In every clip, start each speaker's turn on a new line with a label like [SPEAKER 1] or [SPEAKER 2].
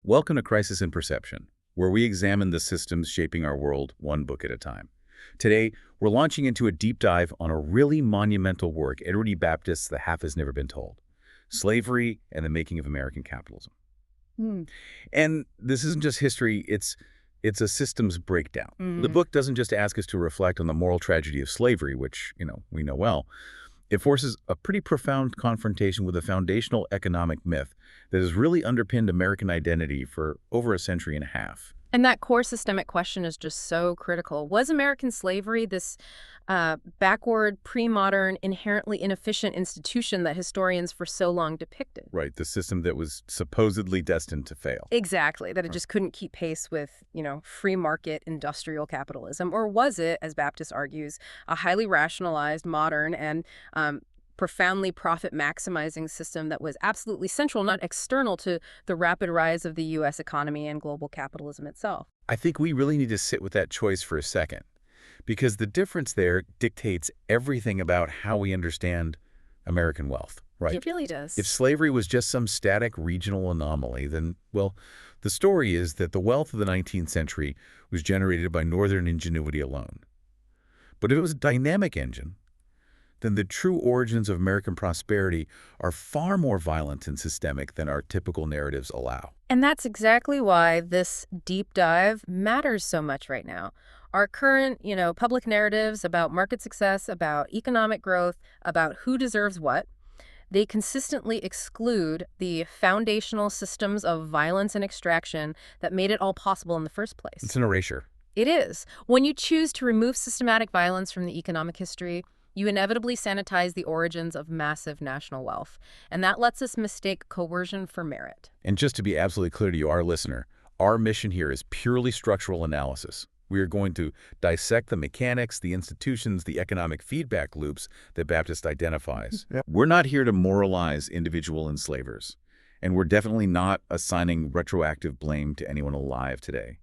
[SPEAKER 1] Welcome to Crisis in Perception, where we examine the systems shaping our world one book at a time. Today, we're launching into a deep dive on a really monumental work, Edward E. Baptist's The Half Has Never Been Told, Slavery and the Making of American Capitalism.
[SPEAKER 2] Hmm.
[SPEAKER 1] And this isn't just history, it's a systems breakdown. The book doesn't just ask us to reflect on the moral tragedy of slavery, which, we know well. It forces a pretty profound confrontation with a foundational economic myth that has really underpinned American identity for over a century and a half.
[SPEAKER 2] And that core systemic question is just so critical. Was American slavery this backward, pre-modern, inherently inefficient institution that historians for so long depicted?
[SPEAKER 1] Right, the system that was supposedly destined to fail.
[SPEAKER 2] Exactly, that it just couldn't keep pace with, free market industrial capitalism? Or was it, as Baptist argues, a highly rationalized, modern, and profoundly profit-maximizing system that was absolutely central, not external, to the rapid rise of the U.S. economy and global capitalism itself?
[SPEAKER 1] I think we really need to sit with that choice for a second, because the difference there dictates everything about how we understand American wealth, right?
[SPEAKER 2] It really does.
[SPEAKER 1] If slavery was just some static regional anomaly, then, well, the story is that the wealth of the 19th century was generated by northern ingenuity alone. But if it was a dynamic engine, then the true origins of American prosperity are far more violent and systemic than our typical narratives allow.
[SPEAKER 2] And that's exactly why this deep dive matters so much right now. Our current, public narratives about market success, about economic growth, about who deserves what, they consistently exclude the foundational systems of violence and extraction that made it all possible in the first place.
[SPEAKER 1] It's an erasure.
[SPEAKER 2] It is. When you choose to remove systematic violence from the economic history, you inevitably sanitize the origins of massive national wealth. And that lets us mistake coercion for merit.
[SPEAKER 1] And just to be absolutely clear to you, our listener, our mission here is purely structural analysis. We are going to dissect the mechanics, the institutions, the economic feedback loops that Baptist identifies.
[SPEAKER 3] Yep.
[SPEAKER 1] We're not here to moralize individual enslavers, and we're definitely not assigning retroactive blame to anyone alive today.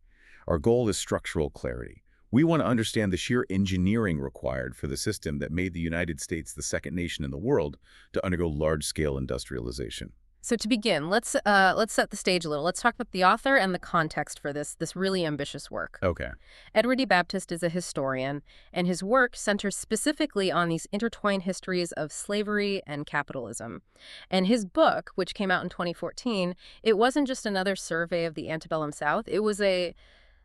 [SPEAKER 1] Our goal is structural clarity. We want to understand the sheer engineering required for the system that made the United States the second nation in the world to undergo large-scale industrialization.
[SPEAKER 2] So to begin, let's set the stage a little. Let's talk about the author and the context for this really ambitious work.
[SPEAKER 1] Okay.
[SPEAKER 2] Edward E. Baptist is a historian, and his work centers specifically on these intertwined histories of slavery and capitalism. And his book, which came out in 2014, it wasn't just another survey of the antebellum South. It was a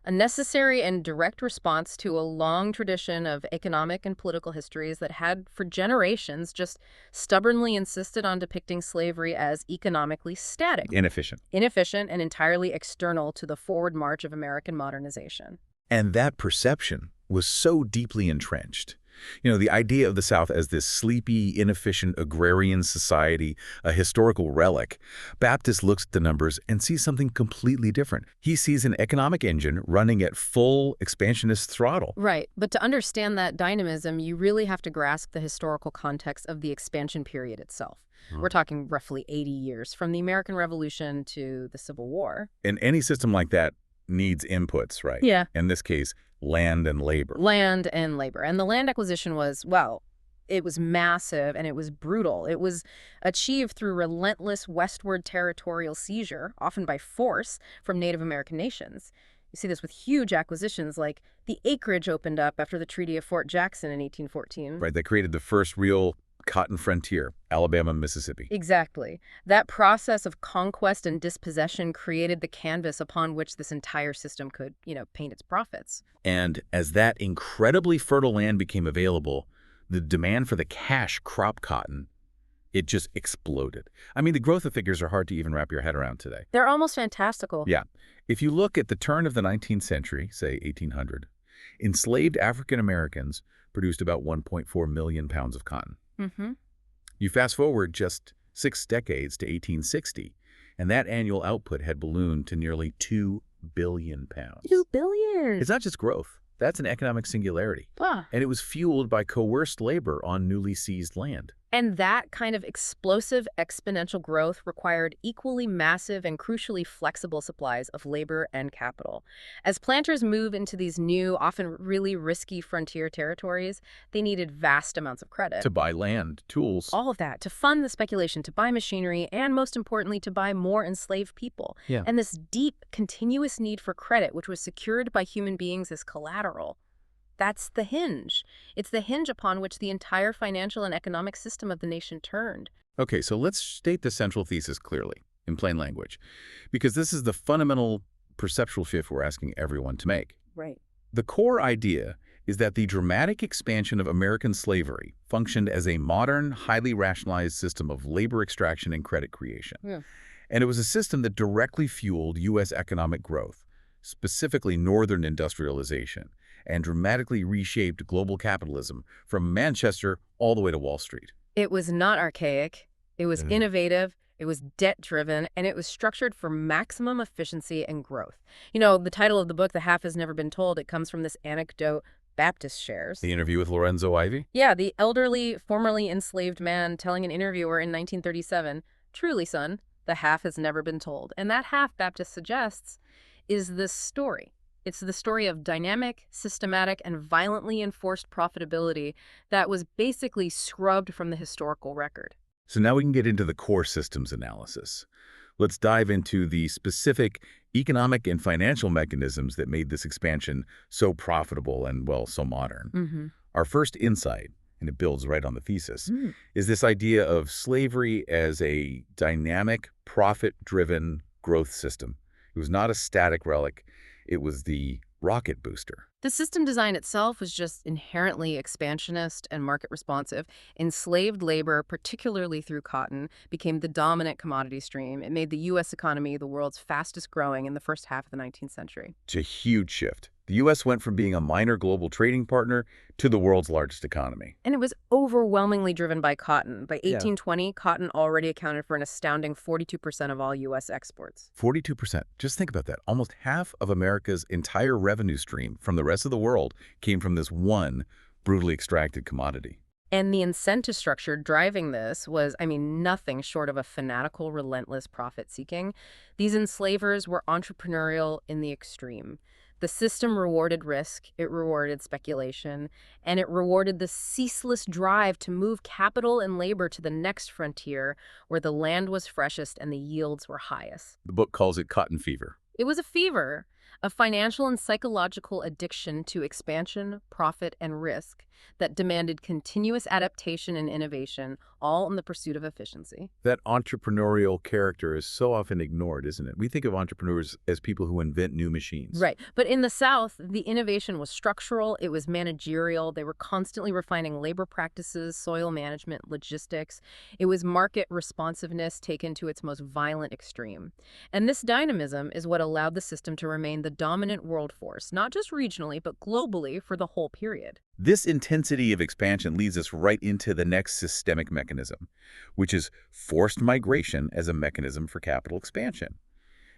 [SPEAKER 2] necessary and direct response to a long tradition of economic and political histories that had, for generations, just stubbornly insisted on depicting slavery as economically static,
[SPEAKER 1] Inefficient.
[SPEAKER 2] inefficient, and entirely external to the forward march of American modernization.
[SPEAKER 1] And that perception was so deeply entrenched. The idea of the South as this sleepy, inefficient agrarian society, a historical relic. Baptist looks at the numbers and sees something completely different. He sees an economic engine running at full expansionist throttle.
[SPEAKER 2] Right, but to understand that dynamism, you really have to grasp the historical context of the expansion period itself. We're talking roughly 80 years, from the American Revolution to the Civil War.
[SPEAKER 1] And any system like that needs inputs, right?
[SPEAKER 2] Yeah.
[SPEAKER 1] In this case, land and labor.
[SPEAKER 2] Land and labor. And the land acquisition was, it was massive and it was brutal. It was achieved through relentless westward territorial seizure, often by force, from Native American nations. You see this with huge acquisitions like the acreage opened up after the Treaty of Fort Jackson in 1814.
[SPEAKER 1] Right, that created the first real cotton frontier, Alabama, Mississippi.
[SPEAKER 2] Exactly. That process of conquest and dispossession created the canvas upon which this entire system could, paint its profits.
[SPEAKER 1] And as that incredibly fertile land became available, the demand for the cash crop cotton, it just exploded. I mean, the growth of figures are hard to even wrap your head around today.
[SPEAKER 2] They're almost fantastical.
[SPEAKER 1] Yeah. If you look at the turn of the 19th century, say 1800, enslaved African Americans produced about 1.4 million pounds of cotton.
[SPEAKER 2] Mm-hmm.
[SPEAKER 1] You fast forward just 6 decades to 1860, and that annual output had ballooned to nearly 2 billion pounds.
[SPEAKER 2] 2 billion!
[SPEAKER 1] It's not just growth. That's an economic singularity.
[SPEAKER 2] Ah.
[SPEAKER 1] And it was fueled by coerced labor on newly seized land.
[SPEAKER 2] And that kind of explosive exponential growth required equally massive and crucially flexible supplies of labor and capital. As planters move into these new, often really risky frontier territories, they needed vast amounts of credit.
[SPEAKER 1] To buy land, tools.
[SPEAKER 2] All of that to fund the speculation, to buy machinery, and most importantly, to buy more enslaved people.
[SPEAKER 1] Yeah.
[SPEAKER 2] And this deep, continuous need for credit, which was secured by human beings as collateral. That's the hinge. It's the hinge upon which the entire financial and economic system of the nation turned.
[SPEAKER 1] Okay, so let's state the central thesis clearly, in plain language, because this is the fundamental perceptual shift we're asking everyone to make.
[SPEAKER 2] Right.
[SPEAKER 1] The core idea is that the dramatic expansion of American slavery functioned as a modern, highly rationalized system of labor extraction and credit creation.
[SPEAKER 2] Yeah.
[SPEAKER 1] And it was a system that directly fueled U.S. economic growth, specifically northern industrialization, and dramatically reshaped global capitalism from Manchester all the way to Wall Street.
[SPEAKER 2] It was not archaic. It was
[SPEAKER 1] Mhm.
[SPEAKER 2] innovative. It was debt-driven, and it was structured for maximum efficiency and growth. You know, the title of the book, The Half Has Never Been Told, it comes from this anecdote Baptist shares.
[SPEAKER 1] The interview with Lorenzo Ivy?
[SPEAKER 2] Yeah, the elderly, formerly enslaved man telling an interviewer in 1937, "Truly, son, the half has never been told." And that half, Baptist suggests, is this story. It's the story of dynamic, systematic, and violently enforced profitability that was basically scrubbed from the historical record.
[SPEAKER 1] So now we can get into the core systems analysis. Let's dive into the specific economic and financial mechanisms that made this expansion so profitable and, well, so modern.
[SPEAKER 2] Mm-hmm.
[SPEAKER 1] Our first insight, and it builds right on the thesis, is this idea of slavery as a dynamic, profit-driven growth system. It was not a static relic. It was the rocket booster.
[SPEAKER 2] The system design itself was just inherently expansionist and market responsive. Enslaved labor, particularly through cotton, became the dominant commodity stream. It made the U.S. economy the world's fastest growing in the first half of the 19th century.
[SPEAKER 1] It's a huge shift. The U.S. went from being a minor global trading partner to the world's largest economy.
[SPEAKER 2] And it was overwhelmingly driven by cotton. By 1820, cotton already accounted for an astounding 42% of all U.S. exports.
[SPEAKER 1] 42%. Just think about that. Almost half of America's entire revenue stream from the rest of the world came from this one brutally extracted commodity.
[SPEAKER 2] And the incentive structure driving this was, nothing short of a fanatical, relentless profit-seeking. These enslavers were entrepreneurial in the extreme. The system rewarded risk, it rewarded speculation, and it rewarded the ceaseless drive to move capital and labor to the next frontier where the land was freshest and the yields were highest.
[SPEAKER 1] The book calls it cotton fever.
[SPEAKER 2] It was a fever, a financial and psychological addiction to expansion, profit, and risk that demanded continuous adaptation and innovation, all in the pursuit of efficiency.
[SPEAKER 1] That entrepreneurial character is so often ignored, isn't it? We think of entrepreneurs as people who invent new machines.
[SPEAKER 2] Right. But in the South, the innovation was structural, it was managerial, they were constantly refining labor practices, soil management, logistics. It was market responsiveness taken to its most violent extreme. And this dynamism is what allowed the system to remain the dominant world force, not just regionally, but globally for the whole period.
[SPEAKER 1] This intensity of expansion leads us right into the next systemic mechanism, which is forced migration as a mechanism for capital expansion.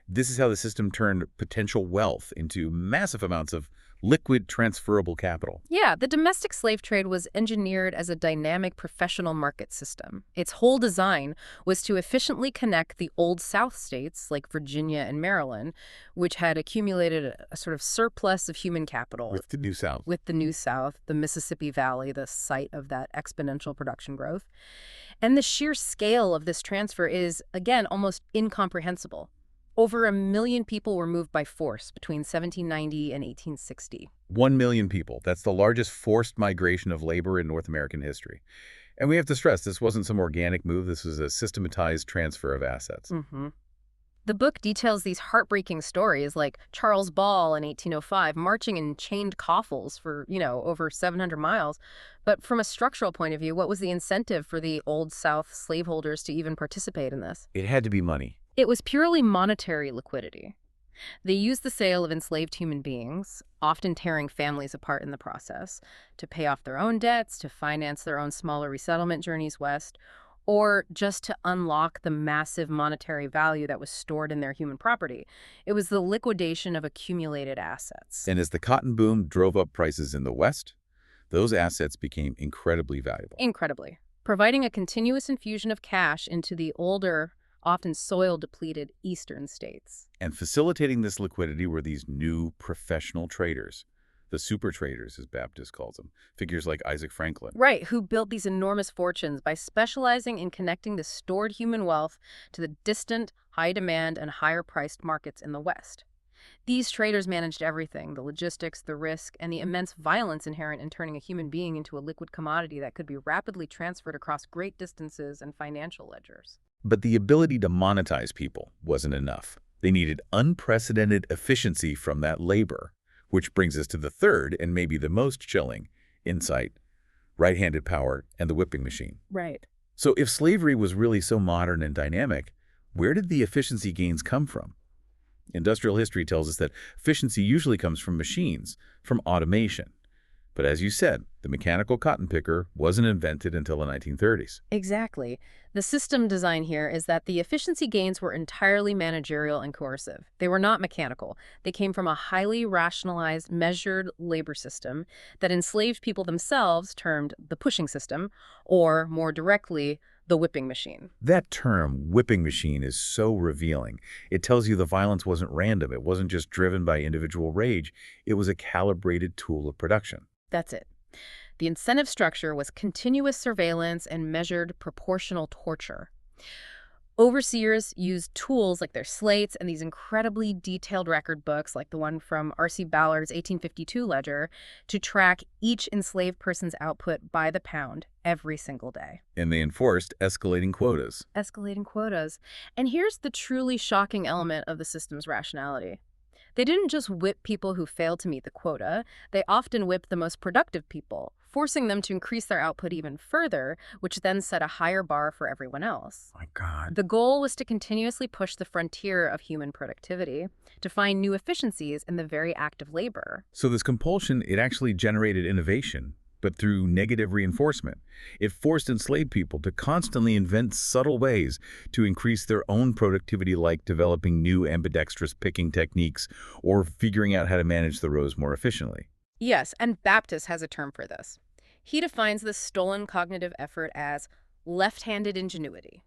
[SPEAKER 1] This is how the system turned potential wealth into massive amounts of liquid transferable capital.
[SPEAKER 2] Yeah, the domestic slave trade was engineered as a dynamic professional market system. Its whole design was to efficiently connect the Old South states, like Virginia and Maryland, which had accumulated a sort of surplus of human capital.
[SPEAKER 1] With the New South.
[SPEAKER 2] With the New South, the Mississippi Valley, the site of that exponential production growth. And the sheer scale of this transfer is, again, almost incomprehensible. Over 1 million people were moved by force between 1790 and 1860.
[SPEAKER 1] 1 million people. That's the largest forced migration of labor in North American history. And we have to stress, this wasn't some organic move. This was a systematized transfer of assets.
[SPEAKER 2] The book details these heartbreaking stories, like Charles Ball in 1805 marching in chained coffles for, over 700 miles. But from a structural point of view, what was the incentive for the Old South slaveholders to even participate in this?
[SPEAKER 1] It had to be money.
[SPEAKER 2] It was purely monetary liquidity. They used the sale of enslaved human beings, often tearing families apart in the process, to pay off their own debts, to finance their own smaller resettlement journeys west, or just to unlock the massive monetary value that was stored in their human property. It was the liquidation of accumulated assets.
[SPEAKER 1] And as the cotton boom drove up prices in the West, those assets became incredibly valuable.
[SPEAKER 2] Incredibly. providing a continuous infusion of cash into the older, often soil-depleted eastern states.
[SPEAKER 1] And facilitating this liquidity were these new professional traders, the super traders, as Baptist calls them, figures like Isaac Franklin.
[SPEAKER 2] Right, who built these enormous fortunes by specializing in connecting the stored human wealth to the distant, high-demand, and higher-priced markets in the West. These traders managed everything: the logistics, the risk, and the immense violence inherent in turning a human being into a liquid commodity that could be rapidly transferred across great distances and financial ledgers.
[SPEAKER 1] But the ability to monetize people wasn't enough. They needed unprecedented efficiency from that labor, which brings us to the third and maybe the most chilling insight: right-handed power and the whipping machine.
[SPEAKER 2] Right.
[SPEAKER 1] So if slavery was really so modern and dynamic, where did the efficiency gains come from? Industrial history tells us that efficiency usually comes from machines, from automation. But as you said, the mechanical cotton picker wasn't invented until the 1930s.
[SPEAKER 2] Exactly. The system design here is that the efficiency gains were entirely managerial and coercive. They were not mechanical. They came from a highly rationalized, measured labor system that enslaved people themselves, termed the pushing system, or more directly, the whipping machine.
[SPEAKER 1] That term, whipping machine, is so revealing. It tells you the violence wasn't random. It wasn't just driven by individual rage. It was a calibrated tool of production.
[SPEAKER 2] That's it. The incentive structure was continuous surveillance and measured proportional torture. Overseers used tools like their slates and these incredibly detailed record books, like the one from R.C. Ballard's 1852 ledger, to track each enslaved person's output by the pound every single day.
[SPEAKER 1] And they enforced escalating quotas.
[SPEAKER 2] Escalating quotas. And here's the truly shocking element of the system's rationality. They didn't just whip people who failed to meet the quota, they often whipped the most productive people, forcing them to increase their output even further, which then set a higher bar for everyone else.
[SPEAKER 1] My God.
[SPEAKER 2] The goal was to continuously push the frontier of human productivity, to find new efficiencies in the very act of labor.
[SPEAKER 1] So this compulsion, it actually generated innovation, but through negative reinforcement. It forced enslaved people to constantly invent subtle ways to increase their own productivity, like developing new ambidextrous picking techniques or figuring out how to manage the rows more efficiently.
[SPEAKER 2] Yes, and Baptist has a term for this. He defines this stolen cognitive effort as left-handed ingenuity,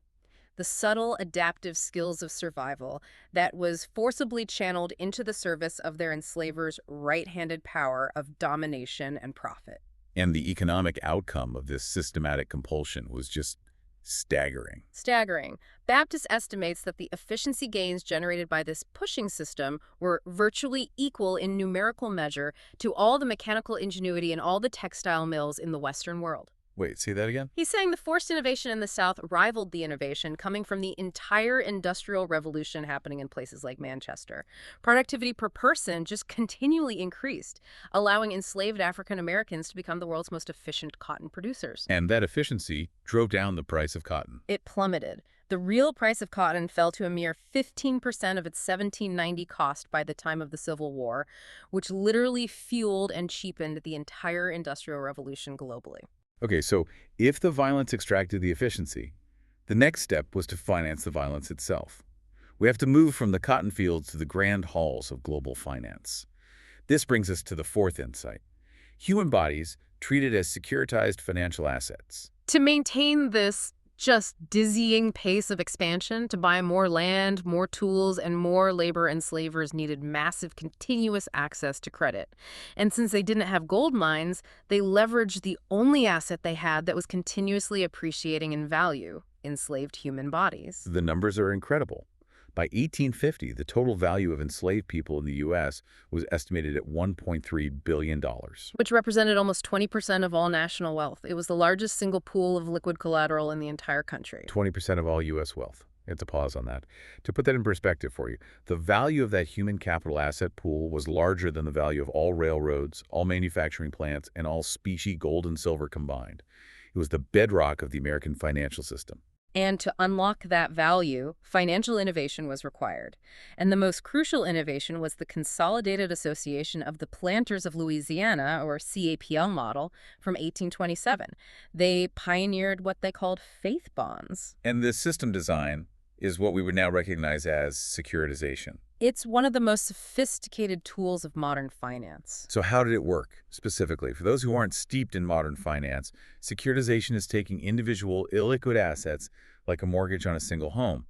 [SPEAKER 2] the subtle adaptive skills of survival that was forcibly channeled into the service of their enslavers' right-handed power of domination and profit.
[SPEAKER 1] And the economic outcome of this systematic compulsion was just staggering.
[SPEAKER 2] Staggering. Baptist estimates that the efficiency gains generated by this pushing system were virtually equal in numerical measure to all the mechanical ingenuity in all the textile mills in the Western world.
[SPEAKER 1] Wait, say that again?
[SPEAKER 2] He's saying the forced innovation in the South rivaled the innovation coming from the entire Industrial Revolution happening in places like Manchester. Productivity per person just continually increased, allowing enslaved African Americans to become the world's most efficient cotton producers.
[SPEAKER 1] And that efficiency drove down the price of cotton.
[SPEAKER 2] It plummeted. The real price of cotton fell to a mere 15% of its 1790 cost by the time of the Civil War, which literally fueled and cheapened the entire Industrial Revolution globally.
[SPEAKER 1] Okay, so if the violence extracted the efficiency, the next step was to finance the violence itself. We have to move from the cotton fields to the grand halls of global finance. This brings us to the fourth insight: human bodies treated as securitized financial assets.
[SPEAKER 2] To maintain this just dizzying pace of expansion, to buy more land, more tools, and more labor, enslavers needed massive continuous access to credit. And since they didn't have gold mines, they leveraged the only asset they had that was continuously appreciating in value: enslaved human bodies.
[SPEAKER 1] The numbers are incredible. By 1850, the total value of enslaved people in the U.S. was estimated at $1.3 billion.
[SPEAKER 2] Which represented almost 20% of all national wealth. It was the largest single pool of liquid collateral in the entire country.
[SPEAKER 1] 20% of all U.S. wealth. It's a pause on that. To put that in perspective for you, the value of that human capital asset pool was larger than the value of all railroads, all manufacturing plants, and all specie gold and silver combined. It was the bedrock of the American financial system.
[SPEAKER 2] And to unlock that value, financial innovation was required. And the most crucial innovation was the Consolidated Association of the Planters of Louisiana, or CAPL model, from 1827. They pioneered what they called faith bonds.
[SPEAKER 1] And this system design is what we would now recognize as securitization.
[SPEAKER 2] It's one of the most sophisticated tools of modern finance.
[SPEAKER 1] So how did it work, specifically? For those who aren't steeped in modern finance, securitization is taking individual illiquid assets, like a mortgage on a single home,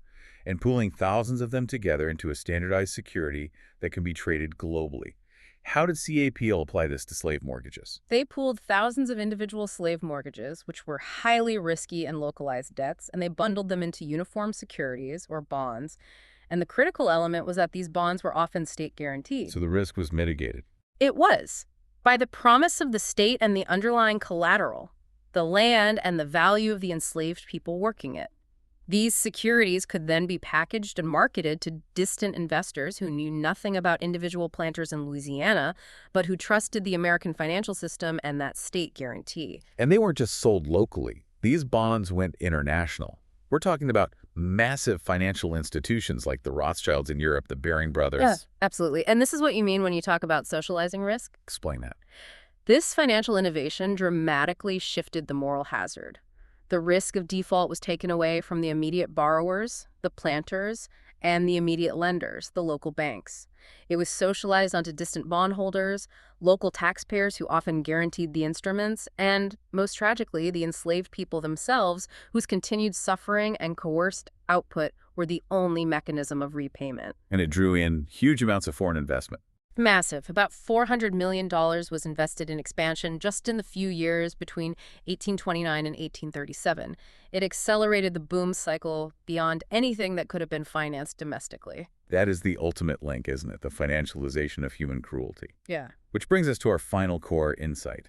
[SPEAKER 1] and pooling thousands of them together into a standardized security that can be traded globally. How did CAPL apply this to slave mortgages?
[SPEAKER 2] They pooled thousands of individual slave mortgages, which were highly risky and localized debts, and they bundled them into uniform securities, or bonds. And the critical element was that these bonds were often state guaranteed.
[SPEAKER 1] So the risk was mitigated.
[SPEAKER 2] It was, by the promise of the state and the underlying collateral, the land and the value of the enslaved people working it. These securities could then be packaged and marketed to distant investors who knew nothing about individual planters in Louisiana, but who trusted the American financial system and that state guarantee.
[SPEAKER 1] And they weren't just sold locally. These bonds went international. We're talking about massive financial institutions like the Rothschilds in Europe, the Baring brothers.
[SPEAKER 2] Yeah, absolutely. And this is what you mean when you talk about socializing risk?
[SPEAKER 1] Explain that.
[SPEAKER 2] This financial innovation dramatically shifted the moral hazard. The risk of default was taken away from the immediate borrowers, the planters, and the immediate lenders, the local banks. It was socialized onto distant bondholders, local taxpayers who often guaranteed the instruments, and, most tragically, the enslaved people themselves, whose continued suffering and coerced output were the only mechanism of repayment.
[SPEAKER 1] And it drew in huge amounts of foreign investment.
[SPEAKER 2] Massive. About $400 million was invested in expansion just in the few years between 1829 and 1837. It accelerated the boom cycle beyond anything that could have been financed domestically.
[SPEAKER 1] That is the ultimate link, isn't it? The financialization of human cruelty.
[SPEAKER 2] Yeah.
[SPEAKER 1] Which brings us to our final core insight.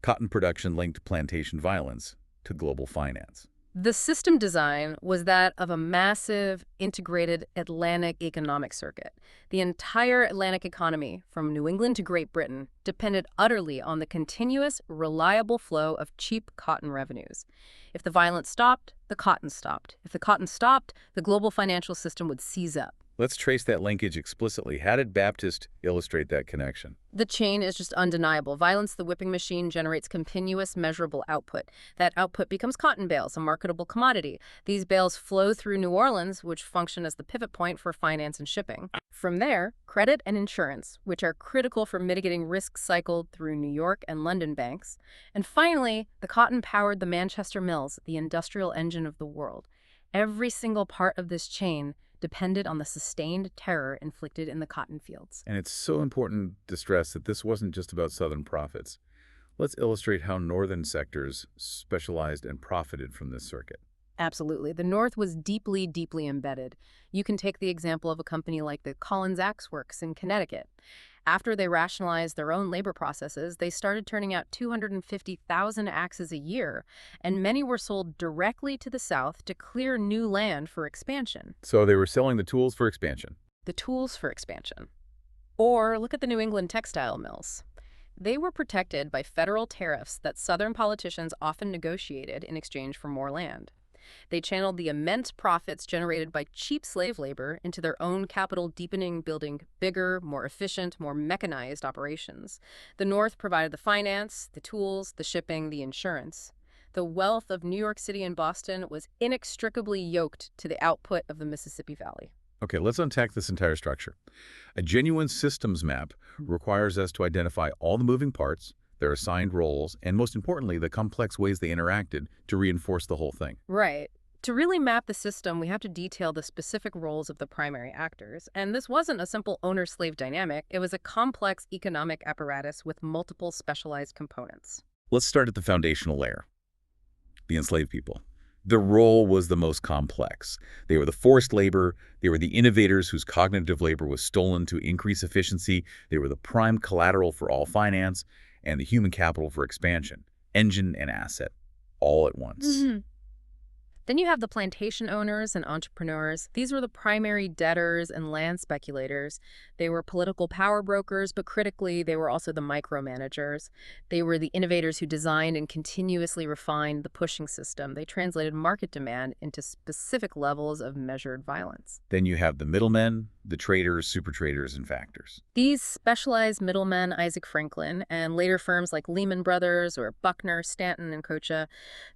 [SPEAKER 1] Cotton production linked to plantation violence to global finance.
[SPEAKER 2] The system design was that of a massive, integrated Atlantic economic circuit. The entire Atlantic economy, from New England to Great Britain, depended utterly on the continuous, reliable flow of cheap cotton revenues. If the violence stopped, the cotton stopped. If the cotton stopped, the global financial system would seize up.
[SPEAKER 1] Let's trace that linkage explicitly. How did Baptist illustrate that connection?
[SPEAKER 2] The chain is just undeniable. Violence, the whipping machine, generates continuous, measurable output. That output becomes cotton bales, a marketable commodity. These bales flow through New Orleans, which function as the pivot point for finance and shipping. From there, credit and insurance, which are critical for mitigating risk cycled through New York and London banks. And finally, the cotton powered the Manchester mills, the industrial engine of the world. Every single part of this chain depended on the sustained terror inflicted in the cotton fields.
[SPEAKER 1] And it's so important to stress that this wasn't just about Southern profits. Let's illustrate how Northern sectors specialized and profited from this circuit.
[SPEAKER 2] Absolutely. The North was deeply, deeply embedded. You can take the example of a company like the Collins Axe Works in Connecticut. After they rationalized their own labor processes, they started turning out 250,000 axes a year, and many were sold directly to the South to clear new land for expansion.
[SPEAKER 1] So they were selling the tools for expansion.
[SPEAKER 2] The tools for expansion. Or look at the New England textile mills. They were protected by federal tariffs that Southern politicians often negotiated in exchange for more land. They channeled the immense profits generated by cheap slave labor into their own capital deepening, building bigger, more efficient, more mechanized operations. The North provided the finance, the tools, the shipping, the insurance. The wealth of New York City and Boston was inextricably yoked to the output of the Mississippi Valley.
[SPEAKER 1] Okay, let's unpack this entire structure. A genuine systems map requires us to identify all the moving parts, their assigned roles, and most importantly, the complex ways they interacted to reinforce the whole thing.
[SPEAKER 2] Right. To really map the system, we have to detail the specific roles of the primary actors. And this wasn't a simple owner-slave dynamic. It was a complex economic apparatus with multiple specialized components.
[SPEAKER 1] Let's start at the foundational layer, the enslaved people. Their role was the most complex. They were the forced labor. They were the innovators whose cognitive labor was stolen to increase efficiency. They were the prime collateral for all finance and the human capital for expansion, engine and asset, all at once.
[SPEAKER 2] Then you have the plantation owners and entrepreneurs. These were the primary debtors and land speculators. They were political power brokers, but critically, they were also the micromanagers. They were the innovators who designed and continuously refined the pushing system. They translated market demand into specific levels of measured violence.
[SPEAKER 1] Then you have the middlemen, the traders, super traders, and factors.
[SPEAKER 2] These specialized middlemen, Isaac Franklin, and later firms like Lehman Brothers or Buckner, Stanton, and Kocha,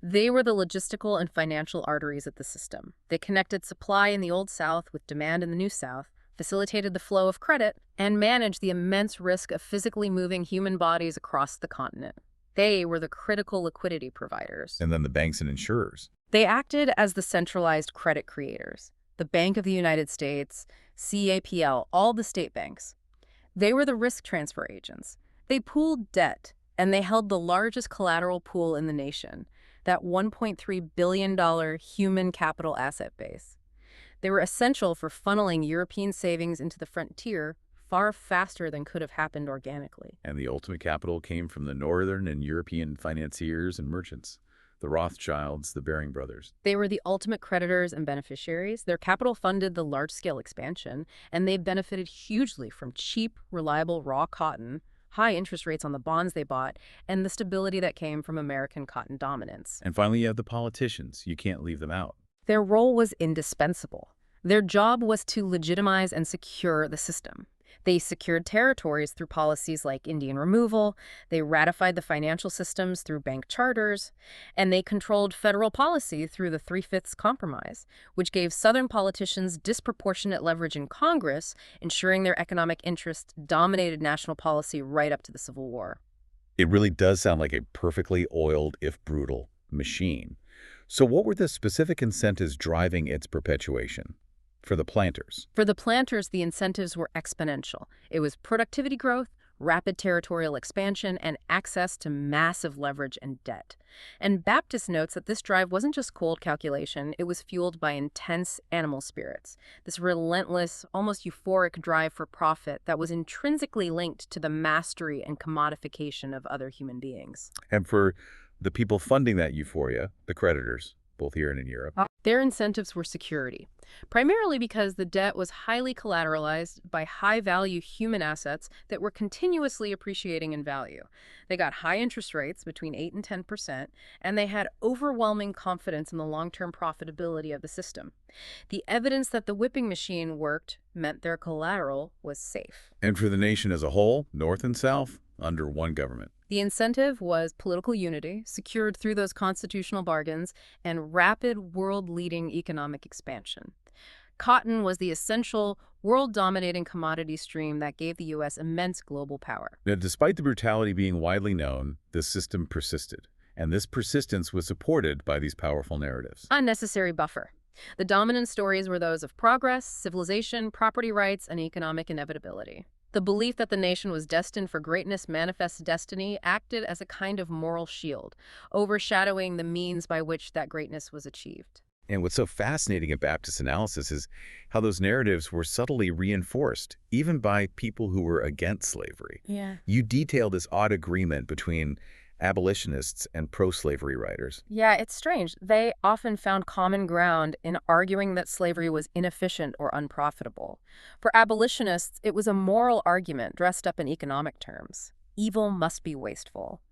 [SPEAKER 2] they were the logistical and financial arteries of the system. They connected supply in the Old South with demand in the New South, facilitated the flow of credit, and managed the immense risk of physically moving human bodies across the continent. They were the critical liquidity providers.
[SPEAKER 1] And then the banks and insurers.
[SPEAKER 2] They acted as the centralized credit creators. The Bank of the United States, CAPL, all the state banks. They were the risk transfer agents. They pooled debt, and they held the largest collateral pool in the nation, that $1.3 billion human capital asset base. They were essential for funneling European savings into the frontier far faster than could have happened organically.
[SPEAKER 1] And the ultimate capital came from the Northern and European financiers and merchants, the Rothschilds, the Baring brothers.
[SPEAKER 2] They were the ultimate creditors and beneficiaries. Their capital funded the large-scale expansion, and they benefited hugely from cheap, reliable raw cotton, high interest rates on the bonds they bought, and the stability that came from American cotton dominance.
[SPEAKER 1] And finally, you have the politicians. You can't leave them out.
[SPEAKER 2] Their role was indispensable. Their job was to legitimize and secure the system. They secured territories through policies like Indian removal, they ratified the financial systems through bank charters, and they controlled federal policy through the Three-Fifths Compromise, which gave Southern politicians disproportionate leverage in Congress, ensuring their economic interests dominated national policy right up to the Civil War.
[SPEAKER 1] It really does sound like a perfectly oiled, if brutal, machine. So what were the specific incentives driving its perpetuation? For the planters.
[SPEAKER 2] For the planters, the incentives were exponential. It was productivity growth, rapid territorial expansion, and access to massive leverage and debt. And Baptist notes that this drive wasn't just cold calculation, it was fueled by intense animal spirits, this relentless, almost euphoric drive for profit that was intrinsically linked to the mastery and commodification of other human beings.
[SPEAKER 1] And for the people funding that euphoria, the creditors, both here and in Europe.
[SPEAKER 2] Their incentives were security, primarily because the debt was highly collateralized by high-value human assets that were continuously appreciating in value. They got high interest rates between 8 and 10%, and they had overwhelming confidence in the long-term profitability of the system. The evidence that the whipping machine worked meant their collateral was safe.
[SPEAKER 1] And for the nation as a whole, North and South, under one government.
[SPEAKER 2] The incentive was political unity, secured through those constitutional bargains, and rapid world-leading economic expansion. Cotton was the essential, world-dominating commodity stream that gave the U.S. immense global power.
[SPEAKER 1] Now, despite the brutality being widely known, this system persisted. And this persistence was supported by these powerful narratives.
[SPEAKER 2] Unnecessary buffer. The dominant stories were those of progress, civilization, property rights, and economic inevitability. The belief that the nation was destined for greatness, manifest destiny, acted as a kind of moral shield, overshadowing the means by which that greatness was achieved.
[SPEAKER 1] And what's so fascinating in Baptist analysis is how those narratives were subtly reinforced, even by people who were against slavery.
[SPEAKER 2] Yeah.
[SPEAKER 1] You detail this odd agreement between abolitionists and pro-slavery writers.
[SPEAKER 2] Yeah, it's strange. They often found common ground in arguing that slavery was inefficient or unprofitable. For abolitionists, it was a moral argument dressed up in economic terms. Evil must be wasteful.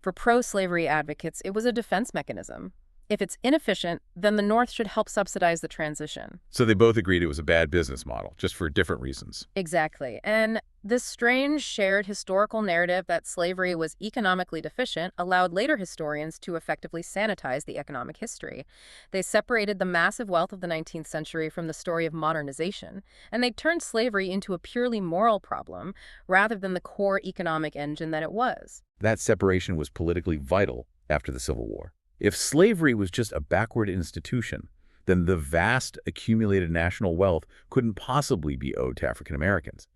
[SPEAKER 2] For pro-slavery advocates, it was a defense mechanism. If it's inefficient, then the North should help subsidize the transition.
[SPEAKER 1] So they both agreed it was a bad business model, just for different reasons.
[SPEAKER 2] Exactly. And this strange shared historical narrative that slavery was economically deficient allowed later historians to effectively sanitize the economic history. They separated the massive wealth of the 19th century from the story of modernization, and they turned slavery into a purely moral problem rather than the core economic engine that it was.
[SPEAKER 1] That separation was politically vital after the Civil War. If slavery was just a backward institution, then the vast accumulated national wealth couldn't possibly be owed to African Americans.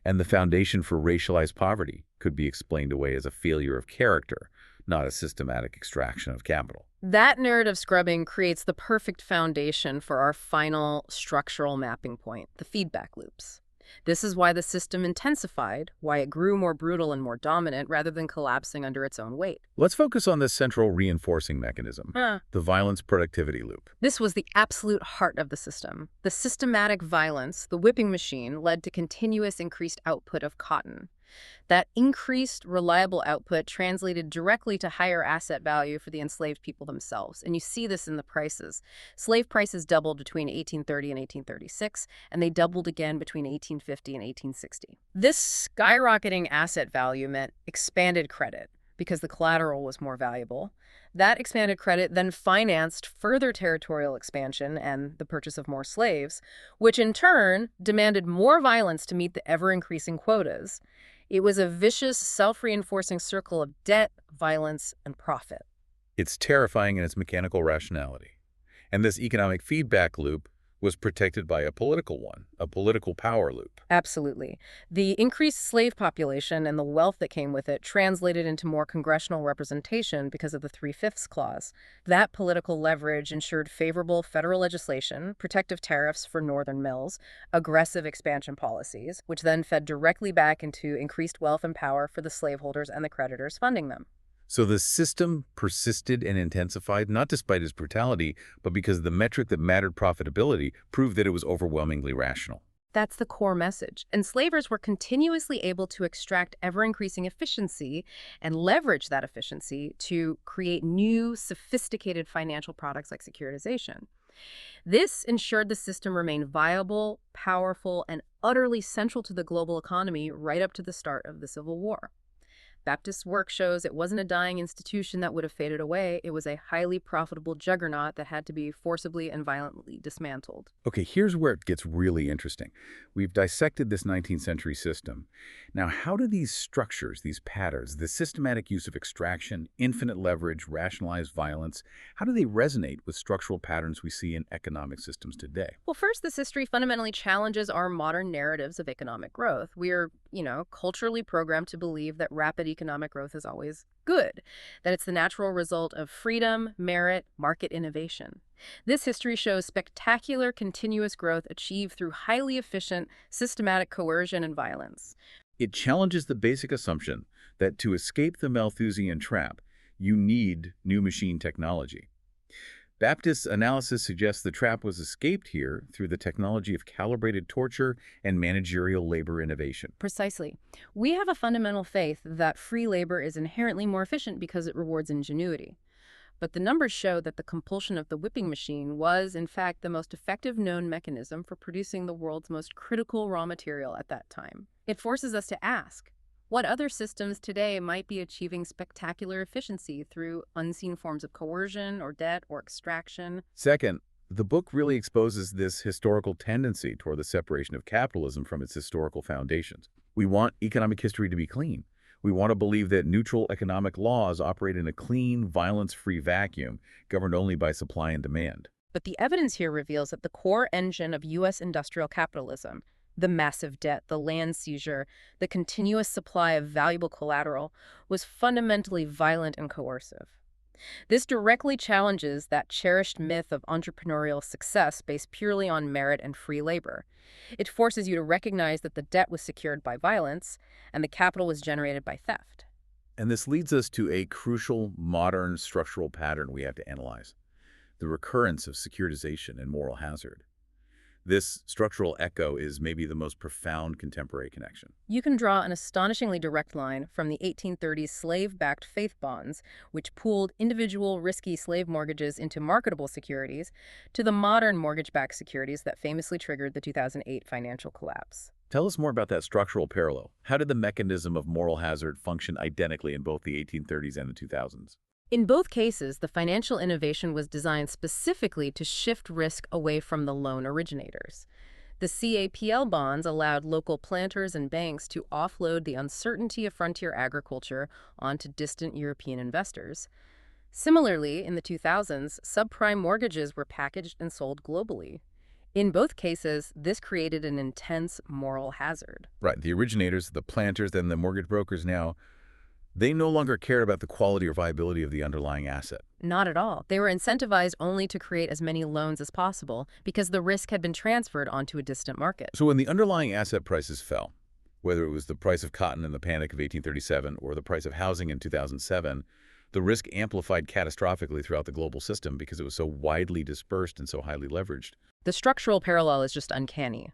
[SPEAKER 1] And the foundation for racialized poverty could be explained away as a failure of character, not a systematic extraction of capital.
[SPEAKER 2] That narrative scrubbing creates the perfect foundation for our final structural mapping point, the feedback loops. This is why the system intensified, why it grew more brutal and more dominant rather than collapsing under its own weight.
[SPEAKER 1] Let's focus on this central reinforcing mechanism, the violence productivity loop.
[SPEAKER 2] This was the absolute heart of the system. The systematic violence, the whipping machine, led to continuous increased output of cotton. That increased, reliable output translated directly to higher asset value for the enslaved people themselves. And you see this in the prices. Slave prices doubled between 1830 and 1836, and they doubled again between 1850 and 1860. This skyrocketing asset value meant expanded credit. because the collateral was more valuable. That expanded credit then financed further territorial expansion and the purchase of more slaves, which in turn demanded more violence to meet the ever-increasing quotas. It was a vicious, self-reinforcing circle of debt, violence, and profit.
[SPEAKER 1] It's terrifying in its mechanical rationality. And this economic feedback loop was protected by a political one, a political power loop.
[SPEAKER 2] Absolutely. The increased slave population and the wealth that came with it translated into more congressional representation because of the Three-Fifths Clause. That political leverage ensured favorable federal legislation, protective tariffs for northern mills, aggressive expansion policies, which then fed directly back into increased wealth and power for the slaveholders and the creditors funding them.
[SPEAKER 1] So the system persisted and intensified, not despite its brutality, but because the metric that mattered, profitability, proved that it was overwhelmingly rational.
[SPEAKER 2] That's the core message. Enslavers were continuously able to extract ever-increasing efficiency and leverage that efficiency to create new, sophisticated financial products like securitization. This ensured the system remained viable, powerful, and utterly central to the global economy right up to the start of the Civil War. Baptist's work shows it wasn't a dying institution that would have faded away. It was a highly profitable juggernaut that had to be forcibly and violently dismantled.
[SPEAKER 1] Okay, here's where it gets really interesting. We've dissected this 19th century system. Now, how do these structures, these patterns, the systematic use of extraction, infinite leverage, rationalized violence, how do they resonate with structural patterns we see in economic systems today?
[SPEAKER 2] Well, first, this history fundamentally challenges our modern narratives of economic growth. We are, culturally programmed to believe that rapid economic growth is always good, that it's the natural result of freedom, merit, market innovation. This history shows spectacular continuous growth achieved through highly efficient, systematic coercion and violence.
[SPEAKER 1] It challenges the basic assumption that to escape the Malthusian trap, you need new machine technology. Baptist's analysis suggests the trap was escaped here through the technology of calibrated torture and managerial labor innovation.
[SPEAKER 2] Precisely. We have a fundamental faith that free labor is inherently more efficient because it rewards ingenuity. But the numbers show that the compulsion of the whipping machine was, in fact, the most effective known mechanism for producing the world's most critical raw material at that time. It forces us to ask, what other systems today might be achieving spectacular efficiency through unseen forms of coercion or debt or extraction?
[SPEAKER 1] Second, the book really exposes this historical tendency toward the separation of capitalism from its historical foundations. We want economic history to be clean. We want to believe that neutral economic laws operate in a clean, violence-free vacuum governed only by supply and demand.
[SPEAKER 2] But the evidence here reveals that the core engine of U.S. industrial capitalism, the massive debt, the land seizure, the continuous supply of valuable collateral, was fundamentally violent and coercive. This directly challenges that cherished myth of entrepreneurial success based purely on merit and free labor. It forces you to recognize that the debt was secured by violence and the capital was generated by theft.
[SPEAKER 1] And this leads us to a crucial modern structural pattern we have to analyze: the recurrence of securitization and moral hazard. This structural echo is maybe the most profound contemporary connection.
[SPEAKER 2] You can draw an astonishingly direct line from the 1830s slave-backed faith bonds, which pooled individual risky slave mortgages into marketable securities, to the modern mortgage-backed securities that famously triggered the 2008 financial collapse.
[SPEAKER 1] Tell us more about that structural parallel. How did the mechanism of moral hazard function identically in both the 1830s and the 2000s?
[SPEAKER 2] In both cases, the financial innovation was designed specifically to shift risk away from the loan originators. The CAPL bonds allowed local planters and banks to offload the uncertainty of frontier agriculture onto distant European investors. Similarly, in the 2000s, subprime mortgages were packaged and sold globally. In both cases, this created an intense moral hazard.
[SPEAKER 1] Right, the originators, the planters, and the mortgage brokers now, they no longer cared about the quality or viability of the underlying asset.
[SPEAKER 2] Not at all. They were incentivized only to create as many loans as possible because the risk had been transferred onto a distant market.
[SPEAKER 1] So when the underlying asset prices fell, whether it was the price of cotton in the Panic of 1837 or the price of housing in 2007, the risk amplified catastrophically throughout the global system because it was so widely dispersed and so highly leveraged.
[SPEAKER 2] The structural parallel is just uncanny.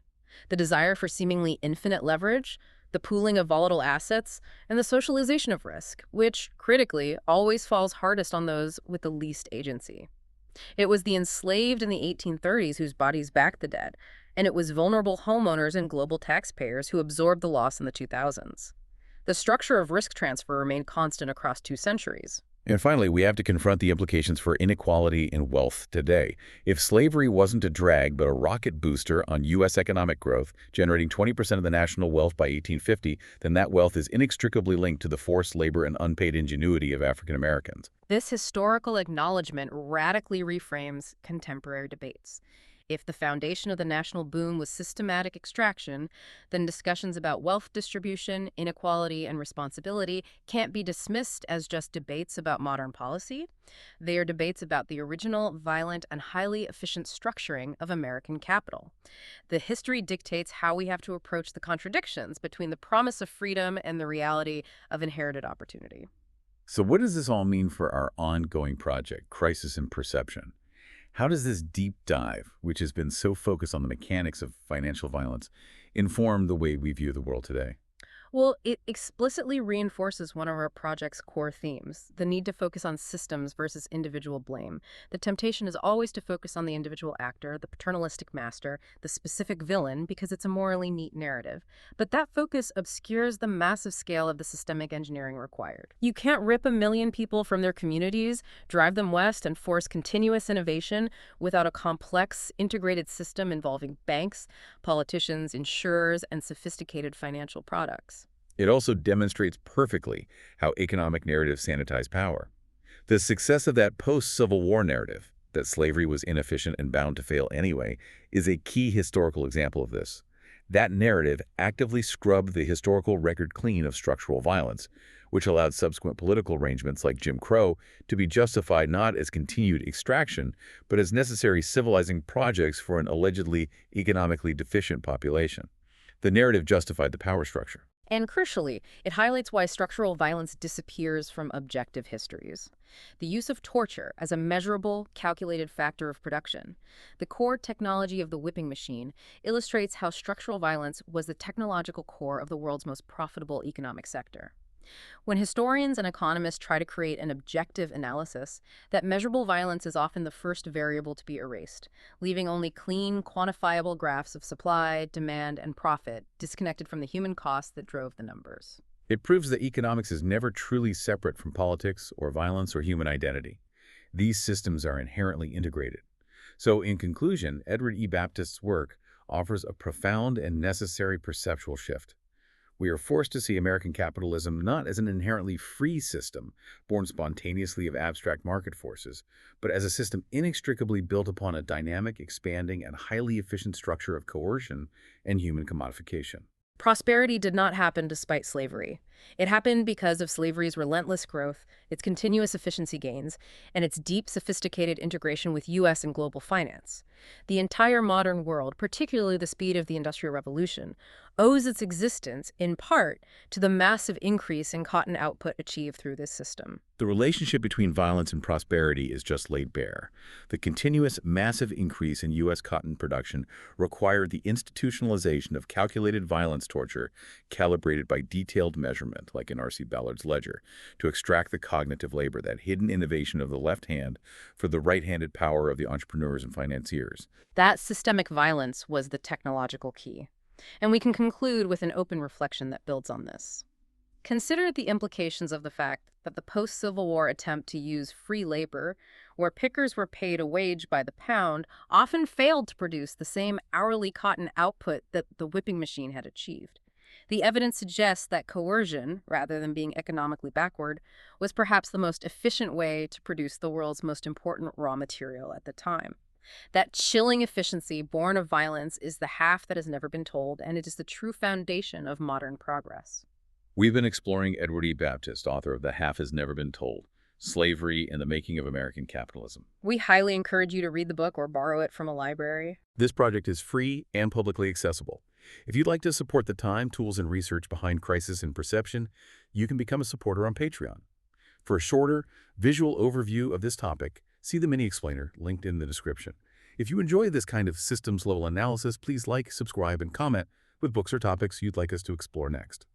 [SPEAKER 2] The desire for seemingly infinite leverage, the pooling of volatile assets, and the socialization of risk, which, critically, always falls hardest on those with the least agency. It was the enslaved in the 1830s whose bodies backed the debt, and it was vulnerable homeowners and global taxpayers who absorbed the loss in the 2000s. The structure of risk transfer remained constant across 2 centuries.
[SPEAKER 1] And finally, we have to confront the implications for inequality in wealth today. If slavery wasn't a drag but a rocket booster on U.S. economic growth, generating 20% of the national wealth by 1850, then that wealth is inextricably linked to the forced labor and unpaid ingenuity of African Americans.
[SPEAKER 2] This historical acknowledgement radically reframes contemporary debates. If the foundation of the national boom was systematic extraction, then discussions about wealth distribution, inequality, and responsibility can't be dismissed as just debates about modern policy. They are debates about the original, violent, and highly efficient structuring of American capital. The history dictates how we have to approach the contradictions between the promise of freedom and the reality of inherited opportunity.
[SPEAKER 1] So what does this all mean for our ongoing project, Crisis in Perception? How does this deep dive, which has been so focused on the mechanics of financial violence, inform the way we view the world today?
[SPEAKER 2] Well, it explicitly reinforces one of our project's core themes, the need to focus on systems versus individual blame. The temptation is always to focus on the individual actor, the paternalistic master, the specific villain, because it's a morally neat narrative. But that focus obscures the massive scale of the systemic engineering required. You can't rip a million people from their communities, drive them west, and force continuous innovation without a complex, integrated system involving banks, politicians, insurers, and sophisticated financial products.
[SPEAKER 1] It also demonstrates perfectly how economic narratives sanitize power. The success of that post-Civil War narrative, that slavery was inefficient and bound to fail anyway, is a key historical example of this. That narrative actively scrubbed the historical record clean of structural violence, which allowed subsequent political arrangements like Jim Crow to be justified not as continued extraction, but as necessary civilizing projects for an allegedly economically deficient population. The narrative justified the power structure.
[SPEAKER 2] And crucially, it highlights why structural violence disappears from objective histories. The use of torture as a measurable, calculated factor of production, the core technology of the whipping machine, illustrates how structural violence was the technological core of the world's most profitable economic sector. When historians and economists try to create an objective analysis, that measurable violence is often the first variable to be erased, leaving only clean, quantifiable graphs of supply, demand, and profit, disconnected from the human costs that drove the numbers.
[SPEAKER 1] It proves that economics is never truly separate from politics or violence or human identity. These systems are inherently integrated. So, in conclusion, Edward E. Baptist's work offers a profound and necessary perceptual shift. We are forced to see American capitalism not as an inherently free system, born spontaneously of abstract market forces, but as a system inextricably built upon a dynamic, expanding, and highly efficient structure of coercion and human commodification.
[SPEAKER 2] Prosperity did not happen despite slavery. It happened because of slavery's relentless growth, its continuous efficiency gains, and its deep, sophisticated integration with U.S. and global finance. The entire modern world, particularly the speed of the Industrial Revolution, owes its existence, in part, to the massive increase in cotton output achieved through this system.
[SPEAKER 1] The relationship between violence and prosperity is just laid bare. The continuous, massive increase in U.S. cotton production required the institutionalization of calculated violence torture, calibrated by detailed measurement, like in R.C. Ballard's ledger, to extract the cognitive labor, that hidden innovation of the left hand, for the right-handed power of the entrepreneurs and financiers.
[SPEAKER 2] That systemic violence was the technological key. And we can conclude with an open reflection that builds on this. Consider the implications of the fact that the post-Civil War attempt to use free labor, where pickers were paid a wage by the pound, often failed to produce the same hourly cotton output that the whipping machine had achieved. The evidence suggests that coercion, rather than being economically backward, was perhaps the most efficient way to produce the world's most important raw material at the time. That chilling efficiency born of violence is the half that has never been told, and it is the true foundation of modern progress.
[SPEAKER 1] We've been exploring Edward E. Baptist, author of The Half Has Never Been Told: Slavery and the Making of American Capitalism.
[SPEAKER 2] We highly encourage you to read the book or borrow it from a library.
[SPEAKER 1] This project is free and publicly accessible. If you'd like to support the time, tools, and research behind Crisis in Perception, you can become a supporter on Patreon. For a shorter, visual overview of this topic, see the mini-explainer linked in the description. If you enjoy this kind of systems-level analysis, please like, subscribe, and comment with books or topics you'd like us to explore next.